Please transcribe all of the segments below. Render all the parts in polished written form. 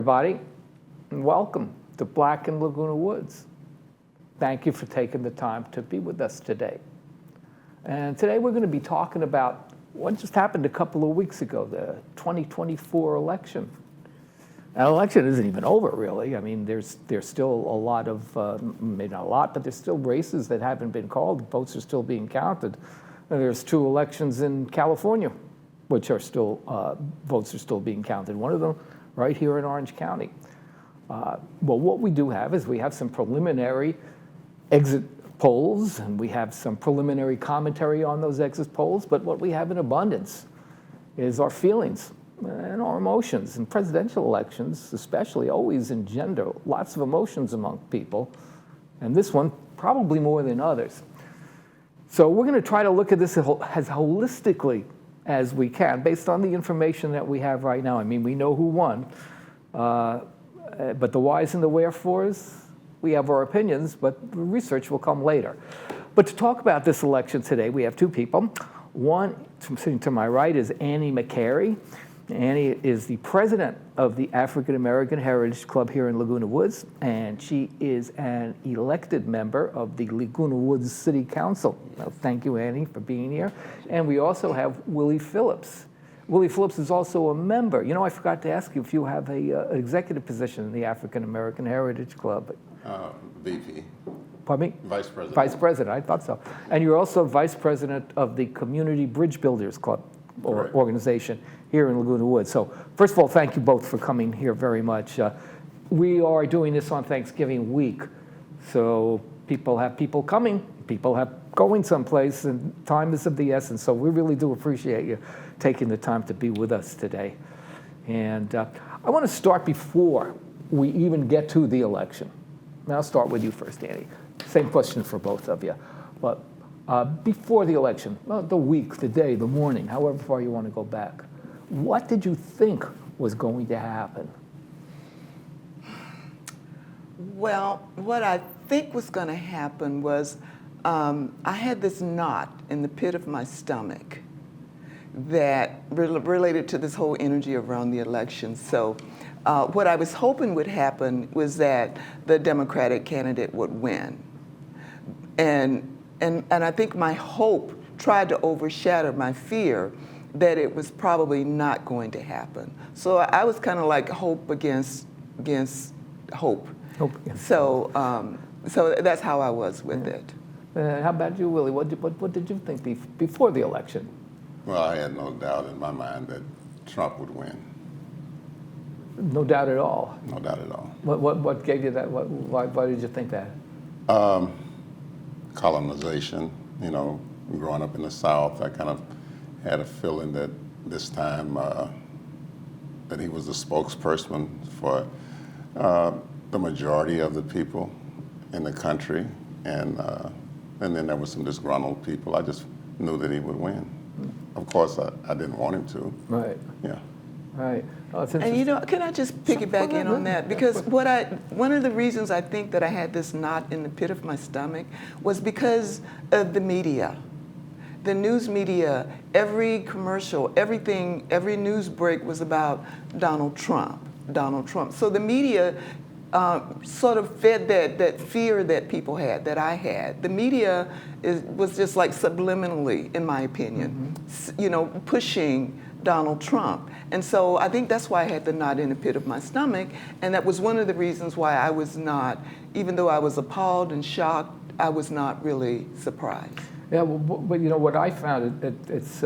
everybody, and welcome to Black in Laguna Woods. Thank you for taking the time to be with us today. And today we're going to be talking about what just happened a couple of weeks ago, the 2024 election. That election isn't even over, really. I mean, there's still a lot of, maybe not a lot, but there's still races that haven't been called. Votes are still being counted. And there's 2 elections in California, which are still, votes are still being counted. One of them right here in Orange County. Well, what we do have is we have some preliminary exit polls, and we have some preliminary commentary on those exit polls, but what we have in abundance is our feelings and our emotions. And presidential elections, especially, always engender lots of emotions among people, and this one probably more than others. So we're going to try to look at this as holistically as we can, based on the information that we have right now. I mean, we know who won, but the whys and the wherefores, we have our opinions, but the research will come later. But to talk about this election today, we have 2 people. One, sitting to my right, is Annie McCary. Annie is the president of the African American Heritage Club here in Laguna Woods, and she is an elected member of the Laguna Woods City Council. Thank you, Annie, for being here. And we also have Willie Phillips. Willie Phillips is also a member. You know, I forgot to ask you if you have an executive position in the African American Heritage Club. VP. Pardon me? Vice President. Vice President, I thought so. And you're also Vice President of the Community Bridge Builders Club or organization here in Laguna Woods. So first of all, thank you both for coming here very much. We are doing this on Thanksgiving week, so people have people coming, people have going someplace, and time is of the essence. So we really do appreciate you taking the time to be with us today. And I want to start before we even get to the election. Now I'll start with you first, Annie. Same question for both of you. But before the election, the week, the day, the morning, however far you want to go back, what did you think was going to happen? Well, what I think was going to happen was I had this knot in the pit of my stomach that related to this whole energy around the election. So what I was hoping would happen was that the Democratic candidate would win. And I think my hope tried to overshadow my fear that it was probably not going to happen. So I was kind of like hope against hope. So that's how I was with it. How about you, Willie? What did you think before the election? Well, I had no doubt in my mind that Trump would win. No doubt at all? No doubt at all. What gave you that? Why did you think that? Colonization. You know, growing up in the South, I kind of had a feeling that this time that he was the spokesperson for the majority of the people in the country, and then there were some disgruntled people. I just knew that he would win. Of course, I didn't want him to. Right. Yeah. Right. And you know, can I just piggyback in on that? Because one of the reasons I think that I had this knot in the pit of my stomach was because of the media. The news media, every commercial, everything, every news break was about Donald Trump. So the media sort of fed that fear that people had, that I had. The media was just like subliminally, in my opinion, you know, pushing Donald Trump. And so I think that's why I had the knot in the pit of my stomach, and that was one of the reasons why I was not, even though I was appalled and shocked, I was not really surprised. Yeah, well, but you know what I found, it's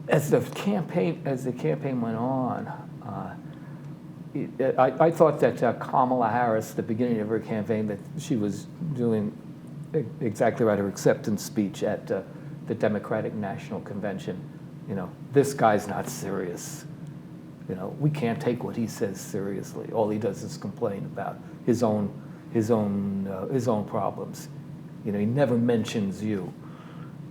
as the campaign went on, I thought that Kamala Harris, the beginning of her campaign, that she was doing exactly right, her acceptance speech at the Democratic National Convention. You know, this guy's not serious. You know, we can't take what he says seriously. All he does is complain about his own problems. You know, he never mentions you.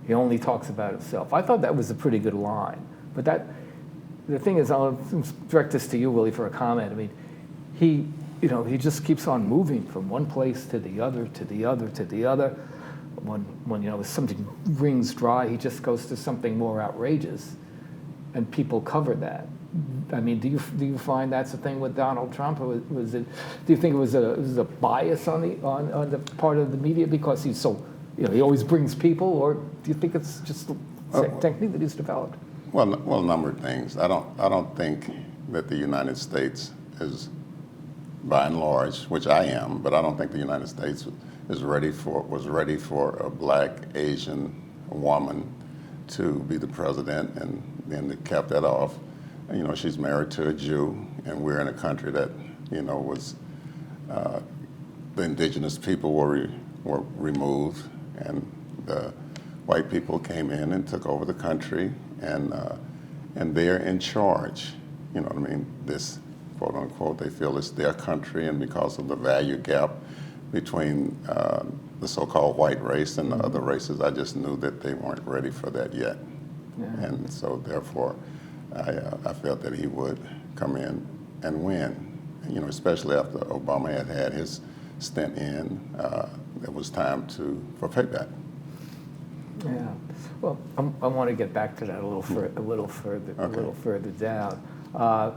He only talks about himself. I thought that was a pretty good line. But the thing is, I'll direct this to you, Willie, for a comment. I mean, he just keeps on moving from one place to the other, to the other, to the other. When you know, something rings dry, he just goes to something more outrageous, and people cover that. I mean, do you find that's the thing with Donald Trump, or was it? Do you think it was a bias on the part of the media because he's so, he always brings people, or do you think it's just a technique that he's developed? Well, a number of things. I don't think that the United States is, by and large, which I am, but I don't think the United States was ready for a Black Asian woman to be the president, and then they kept that off. She's married to a Jew, and we're in a country that, was the indigenous people were removed, and the white people came in and took over the country, and they're in charge. You know what I mean? This, quote unquote, they feel it's their country, and because of the value gap between the so-called white race and the other races, I just knew that they weren't ready for that yet. Yeah. And so therefore, I felt that he would come in and win, especially after Obama had his stint in. It was time for payback. Yeah. Well, I want to get back to that a little further down. I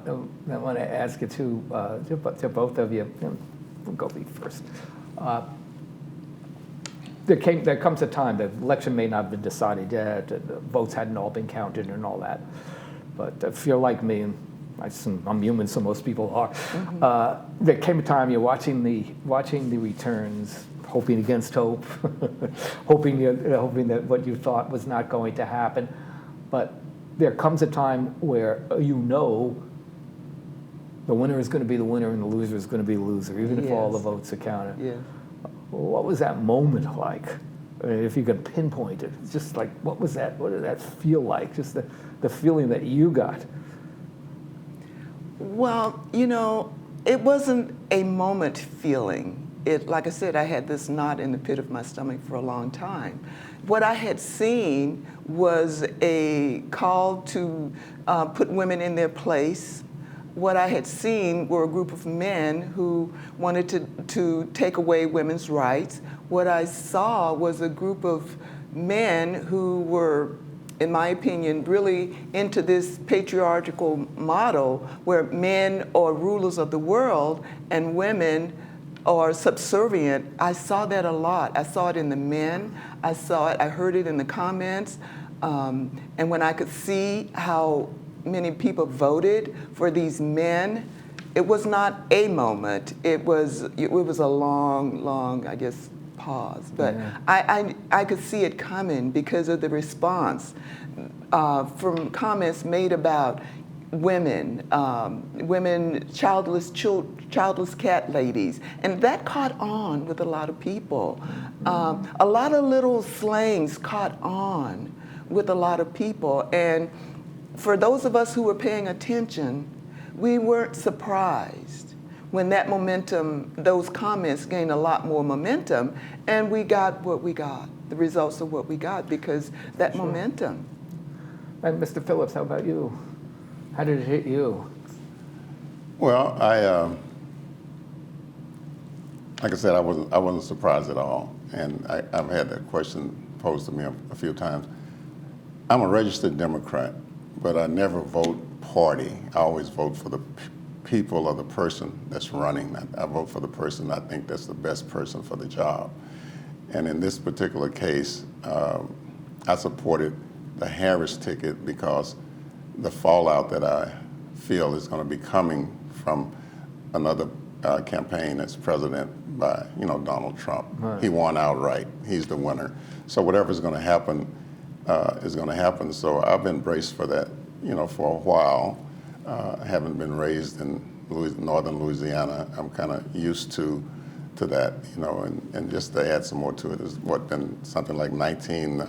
want to ask it to both of you. We'll go me first. There comes a time the election may not have been decided yet, the votes hadn't all been counted and all that. But if you're like me, and I'm human, so most people are, there came a time you're watching the returns, hoping against hope, hoping that what you thought was not going to happen. But there comes a time where the winner is going to be the winner and the loser is going to be the loser, even if all the votes are counted. Yeah. What was that moment like? I mean, if you could pinpoint it, it's just like, what was that? What did that feel like? Just the feeling that you got. Well, it wasn't a moment feeling. Like I said, I had this knot in the pit of my stomach for a long time. What I had seen was a call to put women in their place. What I had seen were a group of men who wanted to take away women's rights. What I saw was a group of men who were, in my opinion, really into this patriarchal model where men are rulers of the world and women are subservient. I saw that a lot. I saw it in the men. I heard it in the comments. And when I could see how many people voted for these men, it was not a moment. It was a long, I guess, pause. But I could see it coming because of the response from comments made about women, childless cat ladies, and that caught on with a lot of people. A lot of little slangs caught on with a lot of people, and for those of us who were paying attention, we weren't surprised when that momentum, those comments gained a lot more momentum, and we got what we got, the results of what we got, because that momentum. And Mr. Phillips, how about you? How did it hit you? Well, like I said, I wasn't surprised at all, and I've had that question posed to me a few times. I'm a registered Democrat, but I never vote party. I always vote for the people or the person that's running. I vote for the person I think that's the best person for the job. And in this particular case, I supported the Harris ticket because the fallout that I feel is going to be coming from another campaign as president by, Donald Trump. Right. He won outright. He's the winner. So whatever's going to happen is going to happen. So I've been braced for that, for a while. Having been raised in northern Louisiana, I'm kind of used to that, and just to add some more to it, there's been something like 19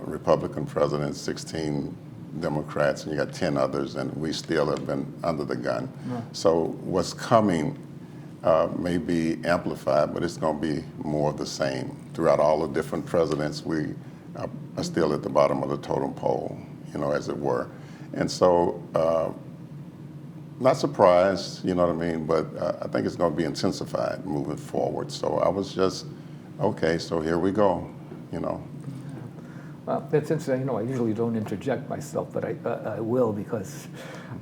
Republican presidents, 16 Democrats, and you got 10 others, and we still have been under the gun. Right. So what's coming may be amplified, but it's going to be more of the same. Throughout all the different presidents, we are still at the bottom of the totem pole, as it were. And so, not surprised, you know what I mean, but I think it's going to be intensified moving forward. So I was just, okay, so here we go, Well, that's interesting. You know, I usually don't interject myself, but I will, because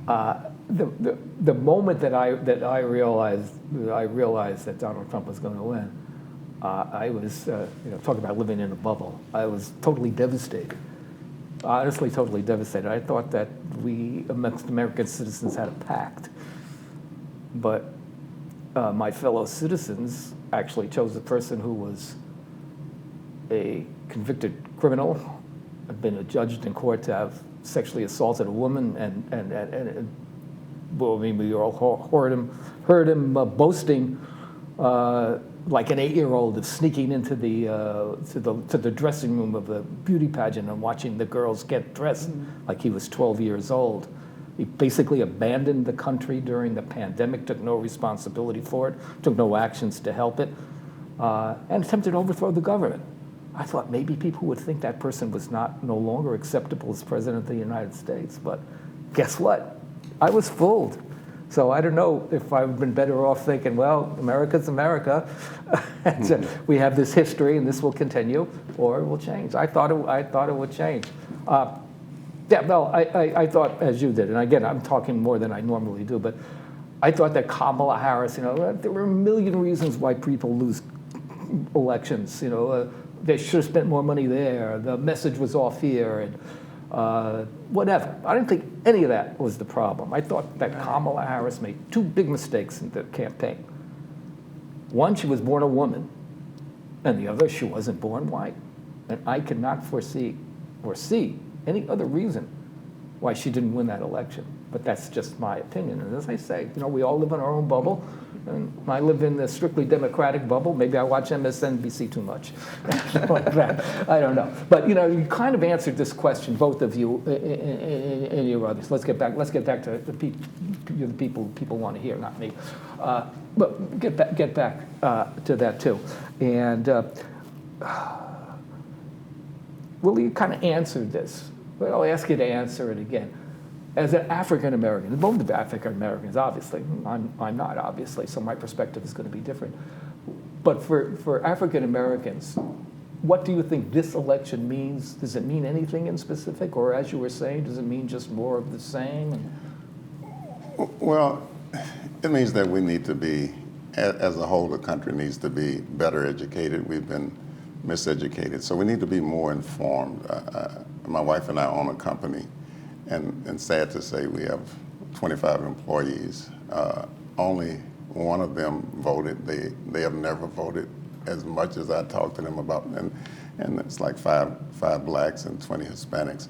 the moment that I realized that Donald Trump was going to win, I was talk about living in a bubble. I was totally devastated. Honestly, totally devastated. I thought that we, amongst American citizens, had a pact, but my fellow citizens actually chose a person who was a convicted criminal, had been adjudged in court to have sexually assaulted a woman, and well, I mean, we all heard him boasting like an 8-year-old of sneaking into the dressing room of a beauty pageant and watching the girls get dressed like he was 12 years old. He basically abandoned the country during the pandemic, took no responsibility for it, took no actions to help it, and attempted to overthrow the government. I thought maybe people would think that person was no longer acceptable as president of the United States, but guess what? I was fooled. So I don't know if I've been better off thinking, well, America's America, and we have this history and this will continue, or it will change. I thought it would change. Yeah, well, I thought, as you did, and again, I'm talking more than I normally do, but I thought that Kamala Harris, there were a million reasons why people lose elections. They should have spent more money there. The message was off here, and whatever. I didn't think any of that was the problem. I thought that Kamala Harris made two big mistakes in the campaign. One, she was born a woman, and the other, she wasn't born white. And I could not foresee or see any other reason why she didn't win that election. But that's just my opinion. And as I say, we all live in our own bubble. And I live in the strictly Democratic bubble. Maybe I watch MSNBC too much. Like that. I don't know. But you kind of answered this question, both of you, and your others. Let's get back to the people want to hear, not me. But get back to that too. And Willie, you kind of answered this, but I'll ask you to answer it again. As an African American, both of African Americans, obviously, I'm not, obviously, so my perspective is going to be different. But for African Americans, what do you think this election means? Does it mean anything in specific, or as you were saying, does it mean just more of the same? Well, it means that we need to be, as a whole, the country needs to be better educated. We've been miseducated, so we need to be more informed. My wife and I own a company. And sad to say, we have 25 employees. Only one of them voted. They have never voted as much as I talked to them about. And it's like five blacks and 20 Hispanics.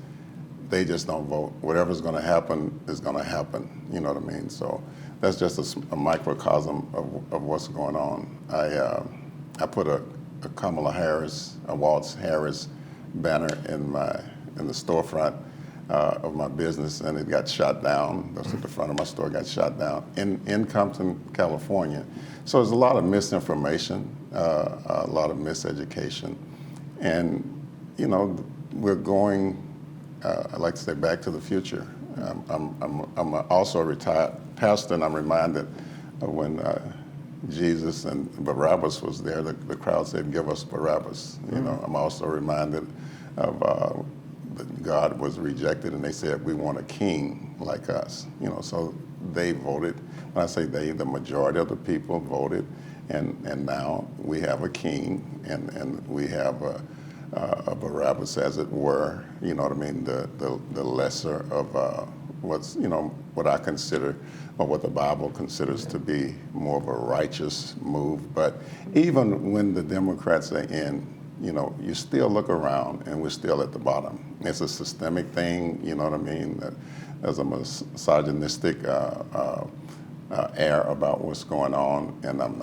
They just don't vote. Whatever's going to happen is going to happen. You know what I mean? So that's just a microcosm of what's going on. I put a Kamala Harris, a Waltz Harris banner in the storefront of my business, and it got shot down. That's at the front of my store, got shot down in Compton, California. So there's a lot of misinformation, a lot of miseducation, and we're going. I like to say, back to the future. I'm also a retired pastor, and I'm reminded of when Jesus and Barabbas was there. The crowd said, "Give us Barabbas." I'm also reminded of. God was rejected, and they said, "We want a king like us." So they voted. When I say they, the majority of the people voted, and now we have a king, and we have a Barabbas, as it were. You know what I mean? The lesser of what I consider, or what the Bible considers to be more of a righteous move. But even when the Democrats are in, you still look around and we're still at the bottom. It's a systemic thing, you know what I mean? There's a misogynistic air about what's going on, and I'm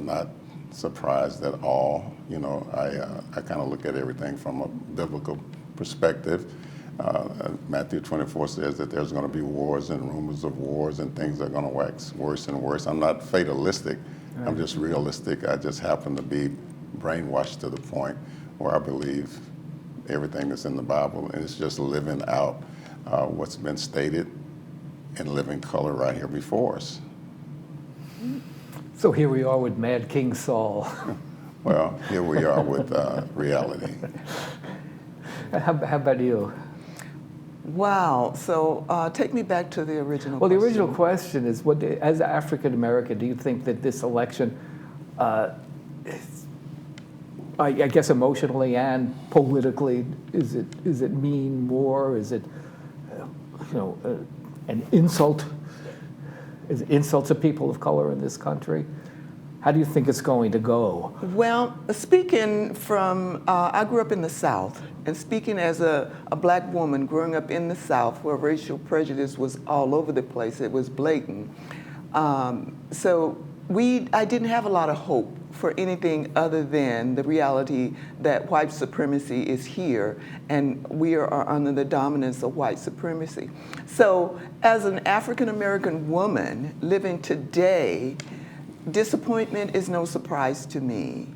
not surprised at all. I kind of look at everything from a biblical perspective. Matthew 24 says that there's going to be wars and rumors of wars, and things are going to wax worse and worse. I'm not fatalistic. Right. I'm just realistic. I just happen to be brainwashed to the point where I believe everything that's in the Bible, and it's just living out what's been stated in living color right here before us. So here we are with Mad King Saul. Well, here we are with reality. How about you? Wow. So take me back to the original Well, the question. original question is, as an African American, do you think that this election, I guess emotionally and politically, is it mean more? Is it, an insult? Is it insult to people of color in this country? How do you think it's going to go? Well, speaking from, I grew up in the South, and speaking as a black woman growing up in the South where racial prejudice was all over the place, it was blatant. So I didn't have a lot of hope for anything other than the reality that white supremacy is here and we are under the dominance of white supremacy. So as an African American woman living today, disappointment is no surprise to me.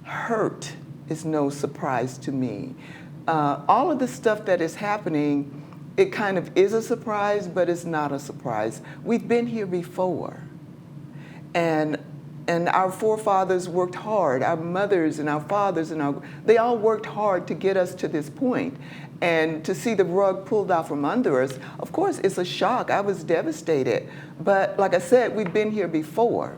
Hurt is no surprise to me. All of the stuff that is happening, it kind of is a surprise, but it's not a surprise. We've been here before. And our forefathers worked hard, our mothers and our fathers, they all worked hard to get us to this point. And to see the rug pulled out from under us, of course, it's a shock. I was devastated. But like I said, we've been here before.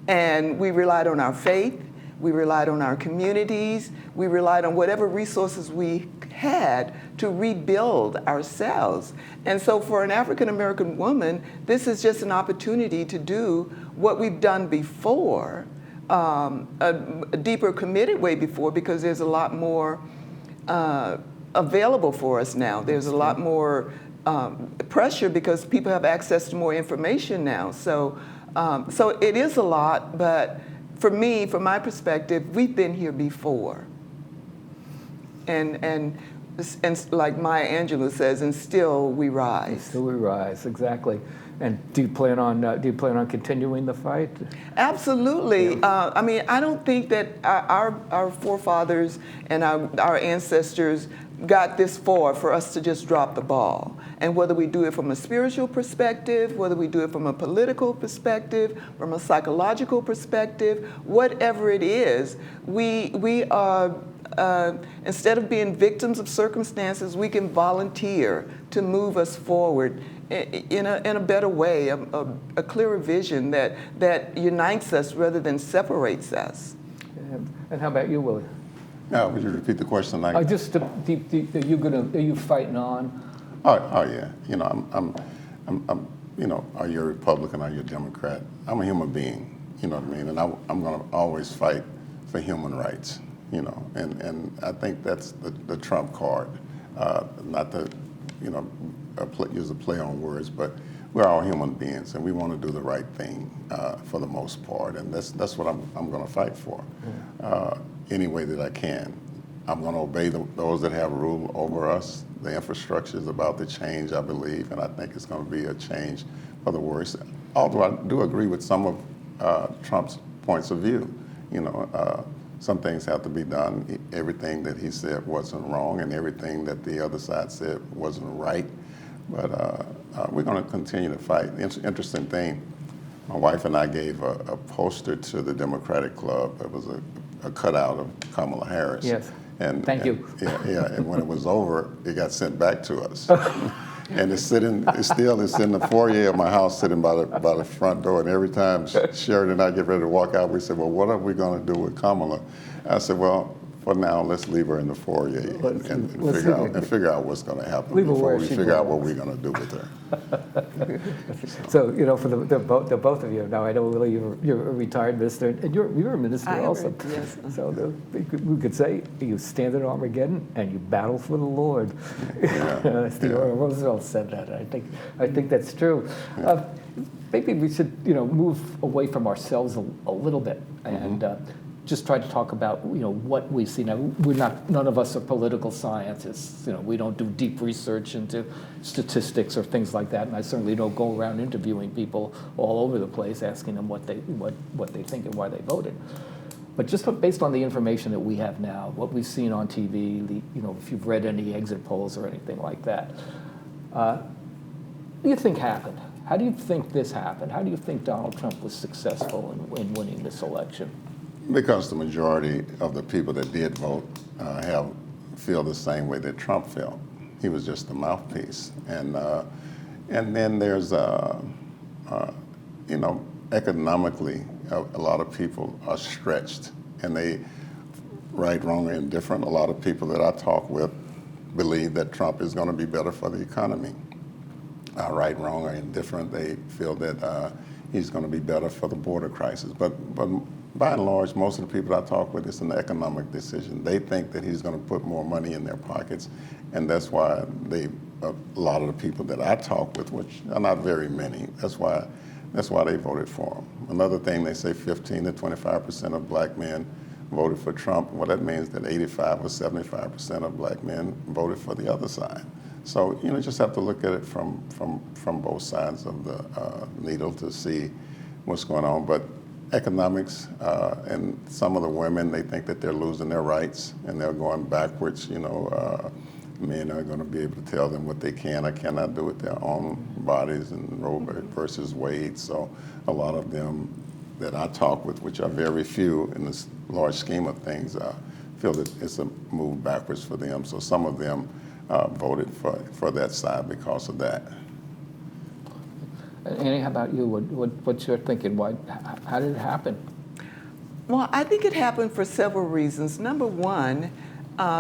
And we relied on our faith, we relied on our communities, we relied on whatever resources we had to rebuild ourselves. And so for an African American woman, this is just an opportunity to do what we've done before, a deeper committed way before, because there's a lot more available for us now. There's a lot more pressure because people have access to more information now. So it is a lot, but for me, from my perspective, we've been here before. And like Maya Angelou says, and still we rise. And still we rise, exactly. And do you plan on continuing the fight? Absolutely. Yeah. I mean, I don't think that our forefathers and our ancestors got this far for us to just drop the ball. And whether we do it from a spiritual perspective, whether we do it from a political perspective, from a psychological perspective, whatever it is, we are, instead of being victims of circumstances, we can volunteer to move us forward in a better way, a clearer vision that unites us rather than separates us. And how about you, Willie? Would you repeat the question? Are you fighting on? Oh yeah. Are you a Republican? Are you a Democrat? I'm a human being. You know what I mean? And I'm going to always fight for human rights. And I think that's the trump card. Not to, use a play on words, but we're all human beings, and we want to do the right thing for the most part, and that's what I'm going to fight for. Any way that I can. I'm going to obey those that have rule over us. The infrastructure is about to change, I believe, and I think it's going to be a change for the worse. Although I do agree with some of Trump's points of view. Some things have to be done. Everything that he said wasn't wrong, and everything that the other side said wasn't right. But we're going to continue to fight. Interesting thing, my wife and I gave a poster to the Democratic Club. It was a cutout of Kamala Harris. Yes. Thank you. Yeah. And when it was over, it got sent back to us. And it's in the foyer of my house, sitting by the front door. And every time Sheridan and I get ready to walk out, we said, well, what are we going to do with Kamala? I said, well, for now, let's leave her in the foyer and figure out what's going to happen before we figure out what we're going to do with her. So, for the both of you, now I know, Willie, you're a retired minister, and you're a minister also. Yes. So we could say you stand in Armageddon and you battle for the Lord. Yeah. Theodore Roosevelt said that. I think that's true. Yeah. Maybe we should, move away from ourselves a little bit and just try to talk about, what we see now. None of us are political scientists. We don't do deep research into statistics or things like that. And I certainly don't go around interviewing people all over the place, asking them what they think and why they voted. But just based on the information that we have now, what we've seen on TV, if you've read any exit polls or anything like that, what do you think happened? How do you think this happened? How do you think Donald Trump was successful in winning this election? Because the majority of the people that did vote have feel the same way that Trump felt. He was just the mouthpiece. And then there's, economically, a lot of people are stretched, and they, right, wrong, or indifferent, a lot of people that I talk with believe that Trump is going to be better for the economy. Right, wrong, or indifferent, they feel that he's going to be better for the border crisis. But by and large, most of the people I talk with, it's an economic decision. They think that he's going to put more money in their pockets, and that's why a lot of the people that I talk with, which are not very many, that's why they voted for him. Another thing, they say 15 to 25% of black men voted for Trump. Well, that means that 85 or 75% of black men voted for the other side. So, just have to look at it from both sides of the needle to see what's going on. But economics, and some of the women, they think that they're losing their rights and they're going backwards. Men are going to be able to tell them what they can or cannot do with their own bodies, and Roe versus Wade. So a lot of them that I talk with, which are very few in this large scheme of things, feel that it's a move backwards for them. So some of them voted for that side because of that. Annie, how about you? What's your thinking? How did it happen? Well, I think it happened for several reasons. Number one,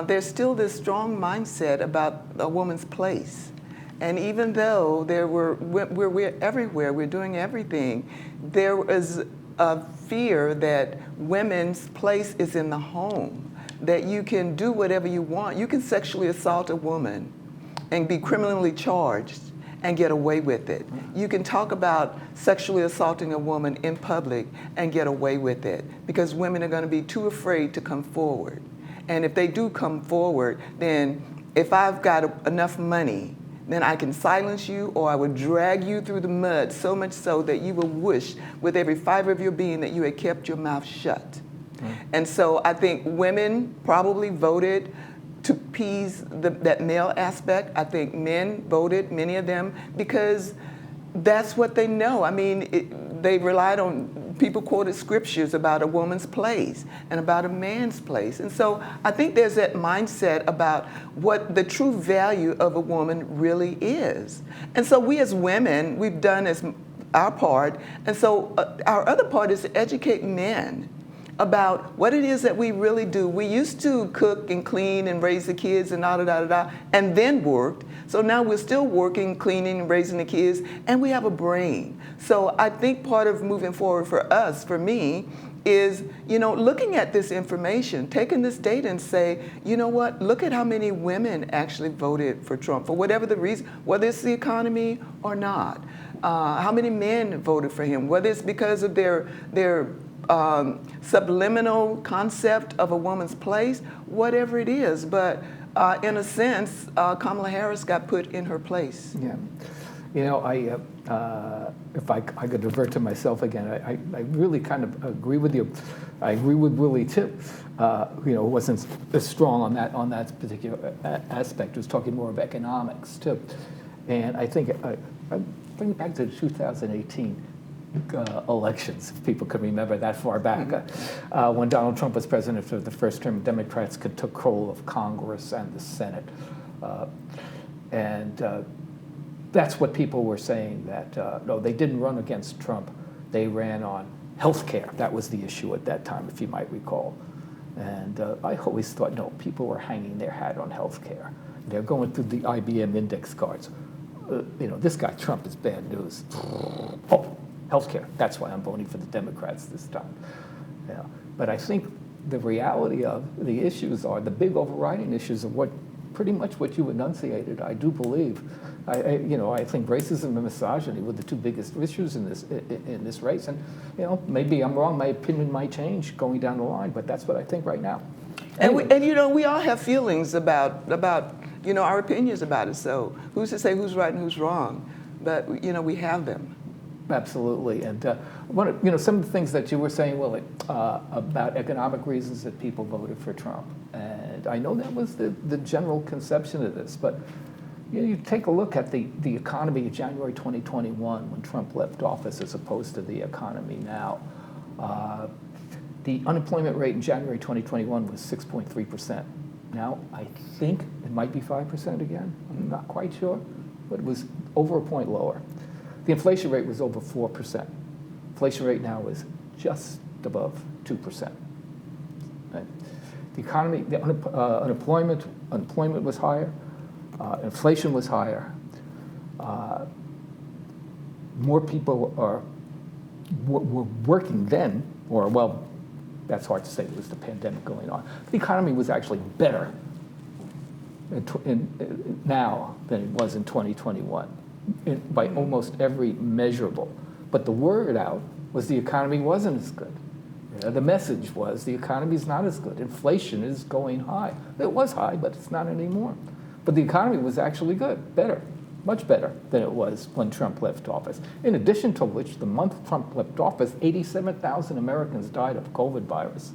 there's still this strong mindset about a woman's place. And even though we're everywhere, we're doing everything, there was a fear that women's place is in the home, that you can do whatever you want. You can sexually assault a woman and be criminally charged and get away with it. You can talk about sexually assaulting a woman in public and get away with it, because women are going to be too afraid to come forward. And if they do come forward, then if I've got enough money, then I can silence you, or I would drag you through the mud, so much so that you will wish with every fiber of your being that you had kept your mouth shut. And so I think women probably voted to appease that male aspect. I think men voted, many of them, because that's what they know. I mean, they relied on, people quoted scriptures about a woman's place and about a man's place. And so I think there's that mindset about what the true value of a woman really is. And so we as women, we've done as our part. And so our other part is to educate men about what it is that we really do. We used to cook and clean and raise the kids and and then worked. So now we're still working, cleaning, and raising the kids, and we have a brain. So I think part of moving forward for us, for me, is, looking at this information, taking this data and say, you know what, look at how many women actually voted for Trump, for whatever the reason, whether it's the economy or not. How many men voted for him, whether it's because of their subliminal concept of a woman's place, whatever it is. But in a sense, Kamala Harris got put in her place. Yeah. If I could revert to myself again, I really kind of agree with you. I agree with Willie too. Wasn't as strong on that particular aspect. It was talking more of economics too. And I think I bring it back to the 2018 elections, if people can remember that far back. When Donald Trump was president for the first term, Democrats took control of Congress and the Senate. That's what people were saying, that no, they didn't run against Trump. They ran on health care. That was the issue at that time, if you might recall. And I always thought, no, people were hanging their hat on health care. They're going through the IBM index cards. This guy Trump is bad news. Oh, healthcare. That's why I'm voting for the Democrats this time. Yeah. But I think the reality of the issues are the big overriding issues of pretty much what you enunciated. I do believe. I think racism and misogyny were the two biggest issues in this race. And maybe I'm wrong. My opinion might change going down the line, but that's what I think right now. Anyway. And we all have feelings about our opinions about it. So who's to say who's right and who's wrong? But we have them. Absolutely. And some of the things that you were saying, Willie, about economic reasons that people voted for Trump. And I know that was the general conception of this, but you take a look at the economy in January 2021 when Trump left office as opposed to the economy now. The unemployment rate in January 2021 was 6.3%. Now, I think it might be 5% again. I'm not quite sure, but it was over a point lower. The inflation rate was over 4%. Inflation rate now is just above 2%. Right? The economy, the unemployment was higher, inflation was higher. More people were working then, or well, that's hard to say, it was the pandemic going on. The economy was actually better now than it was in 2021 by almost every measurable. But the word out was the economy wasn't as good. The message was the economy is not as good. Inflation is going high. It was high, but it's not anymore. But the economy was actually good, better, much better than it was when Trump left office. In addition to which, the month Trump left office, 87,000 Americans died of COVID virus.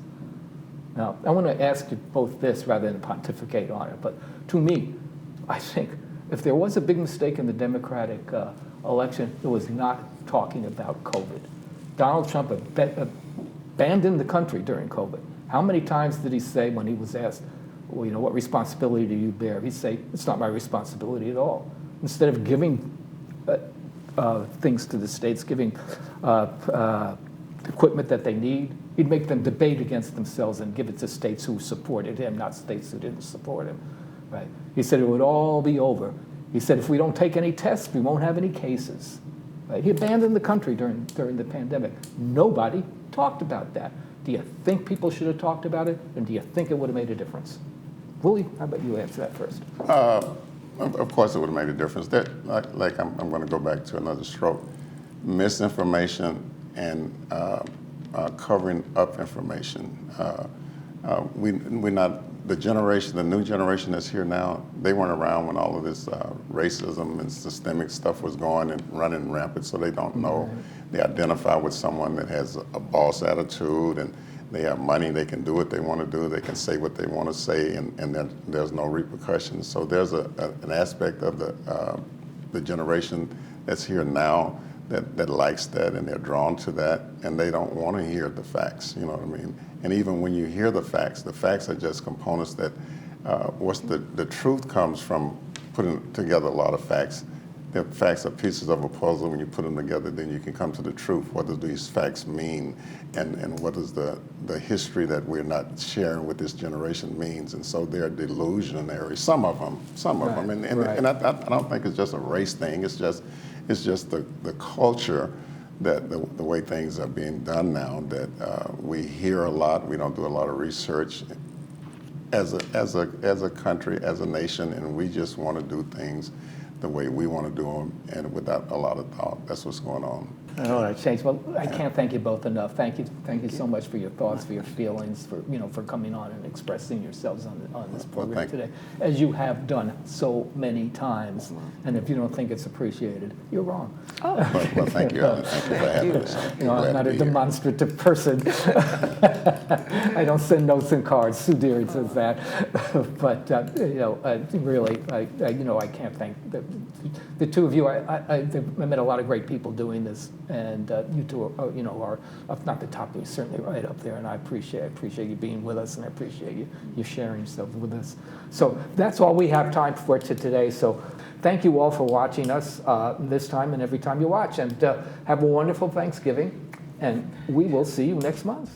Now, I want to ask you both this rather than pontificate on it, but to me, I think if there was a big mistake in the Democratic election, it was not talking about COVID. Donald Trump abandoned the country during COVID. How many times did he say when he was asked, well, you know, what responsibility do you bear? He'd say, it's not my responsibility at all. Instead of giving things to the states, giving equipment that they need, he'd make them debate against themselves and give it to states who supported him, not states who didn't support him. Right? He said it would all be over. He said if we don't take any tests, we won't have any cases. Right? He abandoned the country during the pandemic. Nobody talked about that. Do you think people should have talked about it, and do you think it would have made a difference? Willie, how about you answer that first? Of course, it would have made a difference. I'm going to go back to another stroke. Misinformation and covering up information. We're not the generation, the new generation that's here now. They weren't around when all of this racism and systemic stuff was going and running rampant, so they don't know. They identify with someone that has a boss attitude, and they have money. They can do what they want to do. They can say what they want to say, and there's no repercussions. So there's an aspect of the generation that's here now that likes that, and they're drawn to that, and they don't want to hear the facts. You know what I mean? And even when you hear the facts are just components that the truth comes from putting together a lot of facts. The facts are pieces of a puzzle. When you put them together, then you can come to the truth. What do these facts mean, and what is the history that we're not sharing with this generation means? And so they're delusionary. Some of them, and I don't think it's just a race thing. It's just the culture, that the way things are being done now. That we hear a lot. We don't do a lot of research as a country, as a nation, and we just want to do things the way we want to do them, and without a lot of thought. That's what's going on. All right, Chase. Well, I can't thank you both enough. Thank you so much for your thoughts, for your feelings, for coming on and expressing yourselves on this program today, as you have done so many times. And if you don't think it's appreciated, you're wrong. Oh. Well, thank you, Allan. Thank you for having us. I'm not a demonstrative person. I don't send notes and cards. Sue Deary says that. But really, I can't thank the two of you. I met a lot of great people doing this. And you two are if not the top, but you're certainly right up there. And I appreciate you being with us, and I appreciate you sharing yourself with us. So that's all we have time for today. So thank you all for watching us this time and every time you watch. And have a wonderful Thanksgiving. And we will see you next month.